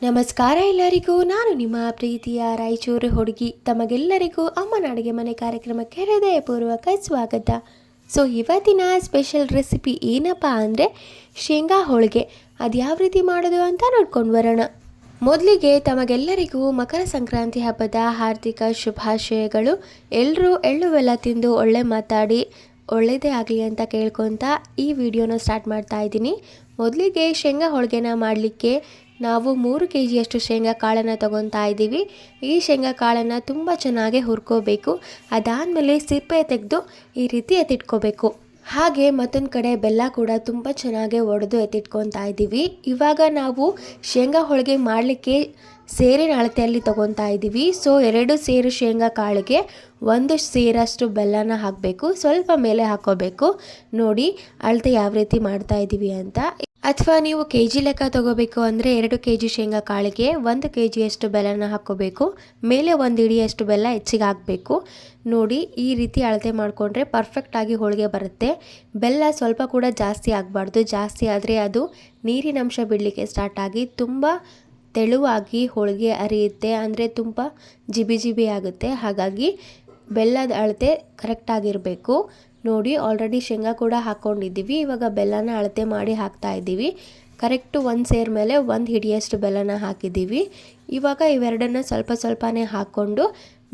ನಮಸ್ಕಾರ ಎಲ್ಲರಿಗೂ. ನಾನು ನಿಮ್ಮ ಪ್ರೀತಿಯ ರಾಯಚೂರು ಹುಡುಗಿ. ತಮಗೆಲ್ಲರಿಗೂ ಅಮ್ಮನ ಅಡುಗೆ ಮನೆ ಕಾರ್ಯಕ್ರಮಕ್ಕೆ ಹೃದಯಪೂರ್ವಕ ಸ್ವಾಗತ. ಇವತ್ತಿನ ಸ್ಪೆಷಲ್ ರೆಸಿಪಿ ಏನಪ್ಪ ಅಂದರೆ ಶೇಂಗಾ ಹೋಳಿಗೆ. ಅದು ಯಾವ ರೀತಿ ಮಾಡೋದು ಅಂತ ನೋಡ್ಕೊಂಡು ಬರೋಣ. ಮೊದಲಿಗೆ ತಮಗೆಲ್ಲರಿಗೂ ಮಕರ ಸಂಕ್ರಾಂತಿ ಹಬ್ಬದ ಹಾರ್ದಿಕ ಶುಭಾಶಯಗಳು. ಎಲ್ಲರೂ ಎಳ್ಳು ಬೆಲ್ಲ ತಿಂದು ಒಳ್ಳೆ ಮಾತಾಡಿ ಒಳ್ಳೆಯದೇ ಆಗಲಿ ಅಂತ ಕೇಳ್ಕೊತ ಈ ವಿಡಿಯೋನ ಸ್ಟಾರ್ಟ್ ಮಾಡ್ತಾ ಇದ್ದೀನಿ. ಮೊದಲಿಗೆ ಶೇಂಗಾ ಹೋಳಿಗೆನ ಮಾಡಲಿಕ್ಕೆ ನಾವು 3 kg ಶೇಂಗಾ ಕಾಳನ್ನು ತಗೊತಾ ಇದ್ದೀವಿ. ಈ ಶೇಂಗಾ ಕಾಳನ್ನು ತುಂಬ ಚೆನ್ನಾಗಿ ಹುರ್ಕೋಬೇಕು. ಅದಾದಮೇಲೆ ಸಿಪ್ಪೆ ತೆಗೆದು ಈ ರೀತಿ ಎತ್ತಿಟ್ಕೋಬೇಕು. ಹಾಗೆ ಮತ್ತೊಂದು ಕಡೆ ಬೆಲ್ಲ ಕೂಡ ತುಂಬ ಚೆನ್ನಾಗಿ ಒಡೆದು ಎತ್ತಿಟ್ಕೊತಾ ಇದ್ದೀವಿ. ಇವಾಗ ನಾವು ಶೇಂಗಾ ಹೋಳಿಗೆ ಮಾಡಲಿಕ್ಕೆ ಸೇರಿನ ಅಳತೆಯಲ್ಲಿ ತಗೊತಾ ಇದ್ದೀವಿ. 2 ಸೇರು ಶೇಂಗಾ ಕಾಳಿಗೆ 1 ಸೇರಷ್ಟು ಬೆಲ್ಲನ ಹಾಕಬೇಕು. ಸ್ವಲ್ಪ ಮೇಲೆ ಹಾಕೋಬೇಕು. ನೋಡಿ ಅಳತೆ ಯಾವ ರೀತಿ ಮಾಡ್ತಾ ಇದ್ದೀವಿ ಅಂತ. ಅಥವಾ ನೀವು ಕೆಜಿ ಲೆಕ್ಕ ತಗೋಬೇಕು ಅಂದರೆ 2 kg ಶೇಂಗಾ ಕಾಳಿಗೆ 1 kg ಬೆಲ್ಲನ ಹಾಕೋಬೇಕು. ಮೇಲೆ 1 ಹಿಡಿಯಷ್ಟು ಬೆಲ್ಲ ಹೆಚ್ಚಿಗೆ ಹಾಕಬೇಕು. ನೋಡಿ ಈ ರೀತಿ ಅಳತೆ ಮಾಡಿಕೊಂಡ್ರೆ ಪರ್ಫೆಕ್ಟಾಗಿ ಹೋಳಿಗೆ ಬರುತ್ತೆ. ಬೆಲ್ಲ ಸ್ವಲ್ಪ ಕೂಡ ಜಾಸ್ತಿ ಆಗಬಾರ್ದು. ಜಾಸ್ತಿ ಆದರೆ ಅದು ನೀರಿನಂಶ ಬಿಡಲಿಕ್ಕೆ ಸ್ಟಾರ್ಟ್ ಆಗಿ ತುಂಬ ತೆಳುವಾಗಿ ಹೋಳಿಗೆ ಅರಿಯುತ್ತೆ, ಅಂದರೆ ತುಂಬ ಜಿಬಿ ಆಗುತ್ತೆ. ಹಾಗಾಗಿ ಬೆಲ್ಲದ ಅಳತೆ ಕರೆಕ್ಟಾಗಿರಬೇಕು. ನೋಡಿ ಆಲ್ರೆಡಿ ಶೇಂಗಾ ಕೂಡ ಹಾಕ್ಕೊಂಡಿದ್ದೀವಿ. ಇವಾಗ ಬೆಲ್ಲನ ಅಳತೆ ಮಾಡಿ ಹಾಕ್ತಾ ಇದ್ದೀವಿ. ಕರೆಕ್ಟು 1 ಸೇರ್ ಮೇಲೆ 1 ಹಿಡಿಯಷ್ಟು ಬೆಲ್ಲನ ಹಾಕಿದ್ದೀವಿ. ಇವಾಗ ಇವೆರಡನ್ನು ಸ್ವಲ್ಪನೇ ಹಾಕ್ಕೊಂಡು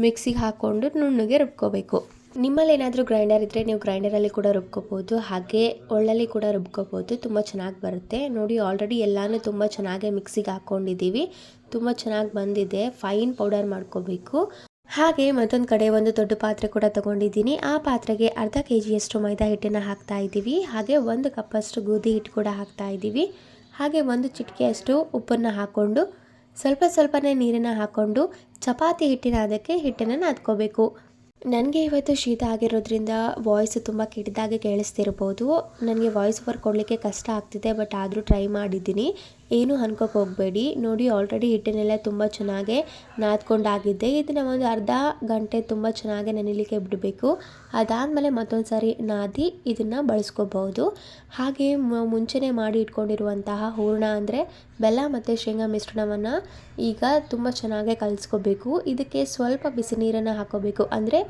ಮಿಕ್ಸಿಗೆ ಹಾಕ್ಕೊಂಡು ನುಣ್ಣಗೆ ರುಬ್ಕೋಬೇಕು. ನಿಮ್ಮಲ್ಲಿ ಏನಾದರೂ ಗ್ರೈಂಡರ್ ಇದ್ದರೆ ನೀವು ಗ್ರೈಂಡರಲ್ಲಿ ಕೂಡ ರುಬ್ಕೋಬೋದು, ಹಾಗೆ ಒಳ್ಳಲ್ಲಿ ಕೂಡ ರುಬ್ಕೋಬೋದು. ತುಂಬ ಚೆನ್ನಾಗಿ ಬರುತ್ತೆ. ನೋಡಿ ಆಲ್ರೆಡಿ ಎಲ್ಲನೂ ತುಂಬ ಚೆನ್ನಾಗಿ ಮಿಕ್ಸಿಗೆ ಹಾಕ್ಕೊಂಡಿದ್ದೀವಿ. ತುಂಬ ಚೆನ್ನಾಗಿ ಬಂದಿದೆ. ಫೈನ್ ಪೌಡರ್ ಮಾಡ್ಕೋಬೇಕು. ಹಾಗೆ ಮತ್ತೊಂದು ಕಡೆ ಒಂದು ದೊಡ್ಡ ಪಾತ್ರೆ ಕೂಡ ತಗೊಂಡಿದ್ದೀನಿ. ಆ ಪಾತ್ರೆಗೆ ಅರ್ಧ kg ಮೈದಾ ಹಿಟ್ಟನ್ನು ಹಾಕ್ತಾ ಇದ್ದೀವಿ. ಹಾಗೆ 1 ಕಪ್ಪಷ್ಟು ಗೋಧಿ ಹಿಟ್ಟು ಕೂಡ ಹಾಕ್ತಾ ಇದ್ದೀವಿ. ಹಾಗೆ 1 ಚಿಟಿಕೆಯಷ್ಟು ಉಪ್ಪನ್ನು ಹಾಕ್ಕೊಂಡು ಸ್ವಲ್ಪನೇ ನೀರನ್ನು ಹಾಕ್ಕೊಂಡು ಚಪಾತಿ ಹಿಟ್ಟಿನ ಅದಕ್ಕೆ ಹಿಟ್ಟನ್ನು ನಾದ್ಕೋಬೇಕು. ನನಗೆ ಇವತ್ತು ಶೀತ ಆಗಿರೋದ್ರಿಂದ ವಾಯ್ಸ್ ತುಂಬ ಕೆಟ್ಟದಾಗಿ ಕೇಳಿಸ್ತಿರ್ಬೋದು. ನನಗೆ ವಾಯ್ಸ್ ಓವರ್ ಕೊಡಲಿಕ್ಕೆ ಕಷ್ಟ ಆಗ್ತಿದೆ, ಬಟ್ ಆದರೂ ಟ್ರೈ ಮಾಡಿದ್ದೀನಿ. ಏನೂ ಅನ್ಕೋಕ್ಕೆ ಹೋಗಬೇಡಿ. ನೋಡಿ ಆಲ್ರೆಡಿ ಹಿಟ್ಟನ್ನೆಲ್ಲ ತುಂಬ ಚೆನ್ನಾಗಿ ನಾದ್ಕೊಂಡಾಗಿದ್ದೆ. ಇದನ್ನು ಒಂದು ಅರ್ಧ ಗಂಟೆ ತುಂಬ ಚೆನ್ನಾಗಿ ನೆನೆಯಲಿಕ್ಕೆ ಬಿಡಬೇಕು. ಅದಾದಮೇಲೆ ಮತ್ತೊಂದು ಸಾರಿ ನಾದಿ ಇದನ್ನು ಬಳಸ್ಕೋಬಹುದು. ಹಾಗೆ ಮುಂಚೆನೇ ಮಾಡಿ ಇಟ್ಕೊಂಡಿರುವಂತಹ ಹೂರಣ ಅಂದರೆ ಬೆಲ್ಲ ಮತ್ತು ಶೇಂಗಾ ಮಿಶ್ರಣವನ್ನು ಈಗ ತುಂಬ ಚೆನ್ನಾಗಿ ಕಲಿಸ್ಕೋಬೇಕು. ಇದಕ್ಕೆ ಸ್ವಲ್ಪ ಬಿಸಿ ನೀರನ್ನು ಹಾಕೋಬೇಕು. ಅಂದರೆ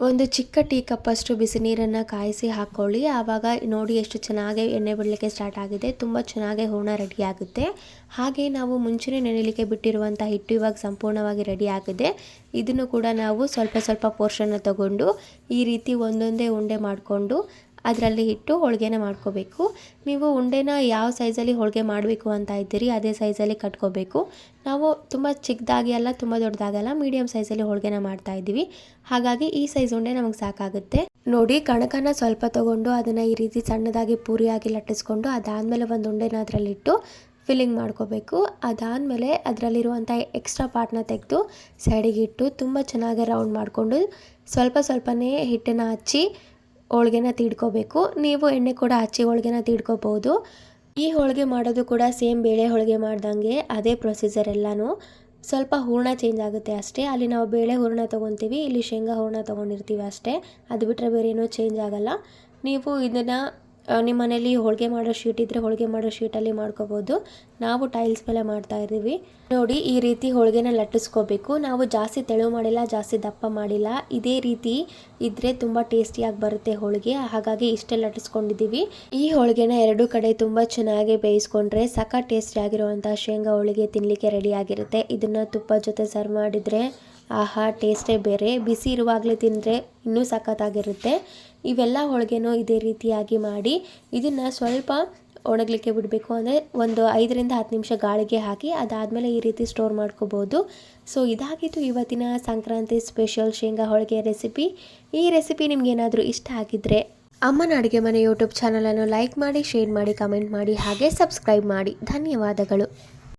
ಒಂದು ಚಿಕ್ಕ ಟೀ ಕಪ್ಪಷ್ಟು ಬಿಸಿ ನೀರನ್ನು ಕಾಯಿಸಿ ಹಾಕ್ಕೊಳ್ಳಿ. ಆವಾಗ ನೋಡಿ ಎಷ್ಟು ಚೆನ್ನಾಗಿ ಎಣ್ಣೆ ಬಿಡಲಿಕ್ಕೆ ಸ್ಟಾರ್ಟ್ ಆಗಿದೆ. ತುಂಬ ಚೆನ್ನಾಗಿ ಹೂರಣ ರೆಡಿ ಆಗುತ್ತೆ. ಹಾಗೆ ನಾವು ಮುಂಚೆನೇ ನೆನೆಯಲಿಕ್ಕೆ ಬಿಟ್ಟಿರುವಂಥ ಹಿಟ್ಟು ಇವಾಗ ಸಂಪೂರ್ಣವಾಗಿ ರೆಡಿ ಆಗಿದೆ. ಇದನ್ನು ಕೂಡ ನಾವು ಸ್ವಲ್ಪ ಪೋರ್ಷನ್ನ ತಗೊಂಡು ಈ ರೀತಿ ಒಂದೊಂದೇ ಉಂಡೆ ಮಾಡಿಕೊಂಡು ಅದರಲ್ಲಿ ಇಟ್ಟು ಹೋಳಿಗೆನ ಮಾಡ್ಕೋಬೇಕು. ನೀವು ಉಂಡೆನ ಯಾವ ಸೈಜಲ್ಲಿ ಹೋಳಿಗೆ ಮಾಡಬೇಕು ಅಂತ ಇದ್ದೀರಿ ಅದೇ ಸೈಜಲ್ಲಿ ಕಟ್ಕೋಬೇಕು. ನಾವು ತುಂಬ ಚಿಕ್ಕದಾಗಿ ಅಲ್ಲ, ತುಂಬ ದೊಡ್ಡದಾಗಲ್ಲ, ಮೀಡಿಯಮ್ ಸೈಜಲ್ಲಿ ಹೋಳಿಗೆನ ಮಾಡ್ತಾ ಇದ್ದೀವಿ. ಹಾಗಾಗಿ ಈ ಸೈಜ್ ಉಂಡೆ ನಮಗೆ ಸಾಕಾಗುತ್ತೆ. ನೋಡಿ ಕಣಕನ ಸ್ವಲ್ಪ ತಗೊಂಡು ಅದನ್ನು ಈ ರೀತಿ ಸಣ್ಣದಾಗಿ ಪೂರಿಯಾಗಿ ಲಟ್ಟಿಸ್ಕೊಂಡು ಅದಾದಮೇಲೆ ಒಂದು ಉಂಡೆನ ಅದರಲ್ಲಿಟ್ಟು ಫಿಲ್ಲಿಂಗ್ ಮಾಡ್ಕೋಬೇಕು. ಅದಾದಮೇಲೆ ಅದರಲ್ಲಿರುವಂಥ ಎಕ್ಸ್ಟ್ರಾ ಪಾರ್ಟ್ನ ತೆಗೆದು ಸೈಡಿಗೆ ಇಟ್ಟು ತುಂಬ ಚೆನ್ನಾಗಿ ರೌಂಡ್ ಮಾಡಿಕೊಂಡು ಸ್ವಲ್ಪನೇ ಹಿಟ್ಟನ್ನು ಹಚ್ಚಿ ಹೋಳಿಗೆನ ತೀಡ್ಕೋಬೇಕು. ನೀವು ಎಣ್ಣೆ ಕೂಡ ಹಚ್ಚಿ ಹೋಳಿಗೆನ ತೀಡ್ಕೋಬೋದು. ಈ ಹೋಳಿಗೆ ಮಾಡೋದು ಕೂಡ ಸೇಮ್ ಬೇಳೆ ಹೋಳಿಗೆ ಮಾಡ್ದಂಗೆ ಅದೇ ಪ್ರೊಸೀಜರ್ ಎಲ್ಲನೂ. ಸ್ವಲ್ಪ ಹೂರಣ ಚೇಂಜ್ ಆಗುತ್ತೆ ಅಷ್ಟೇ. ಅಲ್ಲಿ ನಾವು ಬೇಳೆ ಹೂರಣ ತೊಗೊತೀವಿ, ಇಲ್ಲಿ ಶೇಂಗಾ ಹೂರಣ ತೊಗೊಂಡಿರ್ತೀವಿ ಅಷ್ಟೇ. ಅದು ಬಿಟ್ಟರೆ ಬೇರೆ ಏನೂ ಚೇಂಜ್ ಆಗಲ್ಲ. ನೀವು ಇದನ್ನು ನಿಮ್ಮ ಮನೇಲಿ ಹೋಳಿಗೆ ಮಾಡೋ ಶೀಟ್ ಇದ್ದರೆ ಹೋಳಿಗೆ ಮಾಡೋ ಶೀಟಲ್ಲಿ ಮಾಡ್ಕೋಬೋದು. ನಾವು ಟೈಲ್ಸ್ ಮೇಲೆ ಮಾಡ್ತಾ ಇದ್ದೀವಿ. ನೋಡಿ ಈ ರೀತಿ ಹೋಳಿಗೆನ ಲಟ್ಟಿಸ್ಕೋಬೇಕು. ನಾವು ಜಾಸ್ತಿ ತೆಳು ಮಾಡಿಲ್ಲ, ಜಾಸ್ತಿ ದಪ್ಪ ಮಾಡಿಲ್ಲ. ಇದೇ ರೀತಿ ಇದ್ದರೆ ತುಂಬ ಟೇಸ್ಟಿಯಾಗಿ ಬರುತ್ತೆ ಹೋಳಿಗೆ. ಹಾಗಾಗಿ ಇಷ್ಟೇ ಲಟ್ಟಿಸ್ಕೊಂಡಿದ್ದೀವಿ. ಈ ಹೋಳಿಗೆನ 2 ಕಡೆ ತುಂಬ ಚೆನ್ನಾಗಿ ಬೇಯಿಸ್ಕೊಂಡ್ರೆ ಸಖತ್ ಟೇಸ್ಟಿಯಾಗಿರುವಂಥ ಶೇಂಗಾ ಹೋಳಿಗೆ ತಿನ್ನಲಿಕ್ಕೆ ರೆಡಿಯಾಗಿರುತ್ತೆ. ಇದನ್ನು ತುಪ್ಪದ ಜೊತೆ ಸರ್ವ್ ಮಾಡಿದರೆ ಆಹಾ ಟೇಸ್ಟೇ ಬೇರೆ. ಬಿಸಿ ಇರುವಾಗಲೇ ತಿಂದರೆ ಇನ್ನೂ ಸಖತ್ತಾಗಿರುತ್ತೆ. ಇವೆಲ್ಲ ಹೋಳಿಗೆನೂ ಇದೇ ರೀತಿಯಾಗಿ ಮಾಡಿ ಇದನ್ನು ಸ್ವಲ್ಪ ಒಣಗಲಿಕ್ಕೆ ಬಿಡಬೇಕು. ಅಂದರೆ ಒಂದು 5ರಿಂದ 10 ನಿಮಿಷ ಗಾಳಿಗೆ ಹಾಕಿ ಅದಾದಮೇಲೆ ಈ ರೀತಿ ಸ್ಟೋರ್ ಮಾಡ್ಕೋಬೋದು. ಇದಾಗಿತ್ತು ಇವತ್ತಿನ ಸಂಕ್ರಾಂತಿ ಸ್ಪೆಷಲ್ ಶೇಂಗಾ ಹೋಳಿಗೆ ರೆಸಿಪಿ. ಈ ರೆಸಿಪಿ ನಿಮಗೇನಾದರೂ ಇಷ್ಟ ಆಗಿದ್ದರೆ ಅಮ್ಮನ ಅಡುಗೆ ಮನೆ ಯೂಟ್ಯೂಬ್ ಚಾನಲನ್ನು ಲೈಕ್ ಮಾಡಿ, ಶೇರ್ ಮಾಡಿ, ಕಮೆಂಟ್ ಮಾಡಿ, ಹಾಗೆ ಸಬ್ಸ್ಕ್ರೈಬ್ ಮಾಡಿ. ಧನ್ಯವಾದಗಳು.